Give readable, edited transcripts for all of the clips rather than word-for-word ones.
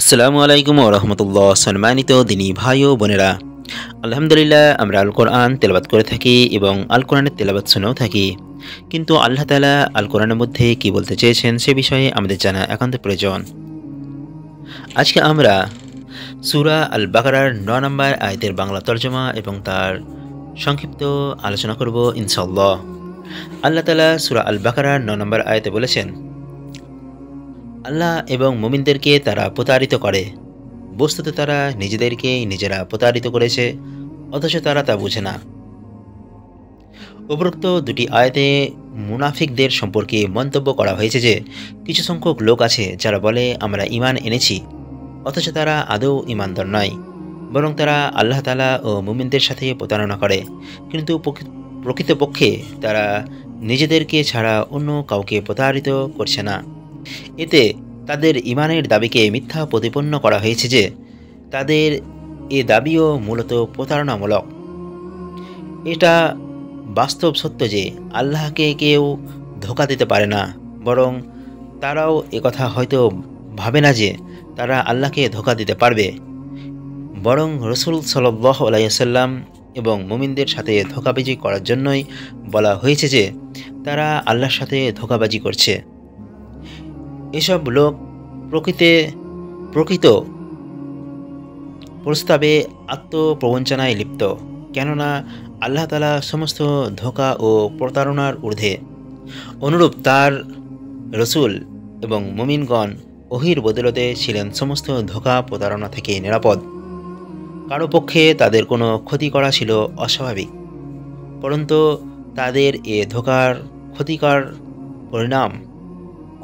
আসসালামু আলাইকুম ওয়া রাহমাতুল্লাহ। সম্মানিত দিনী ভাই ও বোনেরা, আলহামদুলিল্লাহ আমরা আল কোরআন তেলাওয়াত করে থাকি এবং আল কোরআনের তেলাওয়াত শুনেও থাকি। কিন্তু আল্লাহ তাআলা আল কোরআনের মধ্যে কি বলতে চেয়েছেন সে বিষয়ে আমাদের জানা একান্ত প্রয়োজন। আজকে আমরা সূরা আল বাকারার ৯ নম্বর আয়াতের বাংলা তর্জমা এবং তার সংক্ষিপ্ত আলোচনা করব ইনশাআল্লাহ। আল্লাহ তাআলা সূরা আল বাকারার ৯ নম্বর আয়াতে বলেছেন, আল্লাহ এবং মুমিনদেরকে তারা প্রতারিত করে। বস্তুত তারা নিজেদেরকেই নিজেরা প্রতারিত করেছে, অথচ তারা তা বুঝে না। উপরোক্ত দুটি আয়াতে মুনাফিকদের সম্পর্কে মন্তব্য করা হয়েছে যে কিছু সংখ্যক লোক আছে যারা বলে আমরা ঈমান এনেছি, অথচ তারা আদৌ ঈমানদার নয়, বরং তারা আল্লাহ তাআলা ও মুমিনদের সাথে প্রতারণা করে। কিন্তু প্রকৃতপক্ষে তারা নিজেদেরকে ছাড়া অন্য কাউকে প্রতারিত করছে না। এতে তাদের ঈমানের দাবিকে মিথ্যা প্রতিপন্ন করা হয়েছে যে তাদের এ দাবিও মূলত প্রতারণামূলক। এটা বাস্তব সত্য যে আল্লাহকে কেউ ধোঁকা দিতে পারে না, বরং তারাও একথা হয়তো ভাবে না যে তারা আল্লাহকে ধোঁকা দিতে পারবে। বরং রসুল সাল্লাল্লাহু আলাইহি ওয়াসাল্লাম এবং মুমিনদের সাথে ধোঁকাবাজি করার জন্যই বলা হয়েছে যে তারা আল্লাহর সাথে ধোঁকাবাজি করছে। এসব লোক প্রকৃত প্রস্তাবে আত্মপ্রবঞ্চনায় লিপ্ত, কেননা আল্লাহ তাআলা সমস্ত ধোঁকা ও প্রতারণার ঊর্ধ্বে। অনুরূপ তার রসুল এবং মুমিনগণ ওহীর বদলতে ছিলেন সমস্ত ধোঁকা প্রতারণা থেকে নিরাপদ। কারো পক্ষে তাদের কোনো ক্ষতি করা ছিল অস্বাভাবিক, পরন্তু তাদের এ ধোঁকার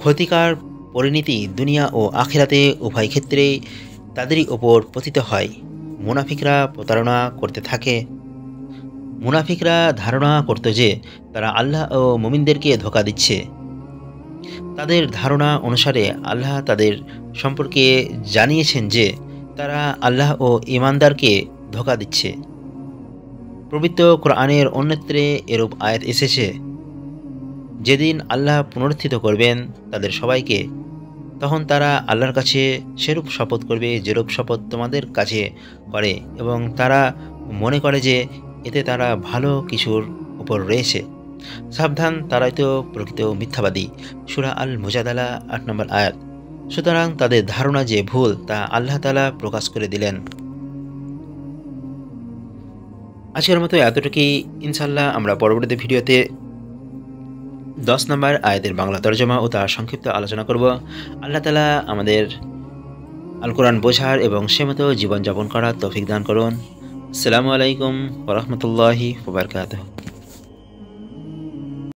ক্ষতিকার পরিণতি দুনিয়া ও আখিরাতে উভয় ক্ষেত্রেই তাদেরই ওপর পতিত হয়। মুনাফিকরা প্রতারণা করতে থাকে। মুনাফিকরা ধারণা করত যে তারা আল্লাহ ও মুমিনদেরকে ধোঁকা দিচ্ছে। তাদের ধারণা অনুসারে আল্লাহ তাদের সম্পর্কে জানিয়েছেন যে তারা আল্লাহ ও ঈমানদারকে ধোঁকা দিচ্ছে। পবিত্র কোরআনের অন্যত্রে এরূপ আয়াত এসেছে, যেদিন আল্লাহ পুনরুত্থিত করবেন তাদের সবাইকে, তখন তারা আল্লাহর কাছে সেরূপ শপথ করবে যেরূপ শপথ তোমাদের কাছে করে, এবং তারা মনে করে যে এতে তারা ভালো কিছুর উপর রয়েছে। সাবধান, তারাই তো প্রকৃত মিথ্যাবাদী। সূরা আল মুজাদালা ৮ নম্বর আয়াত। সুতরাং তাদের ধারণা যে ভুল তা আল্লাহ তাআলা প্রকাশ করে দিলেন। আজকের মতো এতটুকুই। ইনশাআল্লাহ আমরা পরবর্তী ভিডিওতে ১০ নম্বর আয়াতের বাংলা তর্জমা ও তার সংক্ষিপ্ত আলোচনা করব। আল্লাহ তাআলা আমাদের আল কোরআন বোঝার এবং সে মতো জীবনযাপন করার তৌফিক দান করুন। আসসালামু আলাইকুম ওয়া রাহমাতুল্লাহি ওয়া বারাকাতুহু।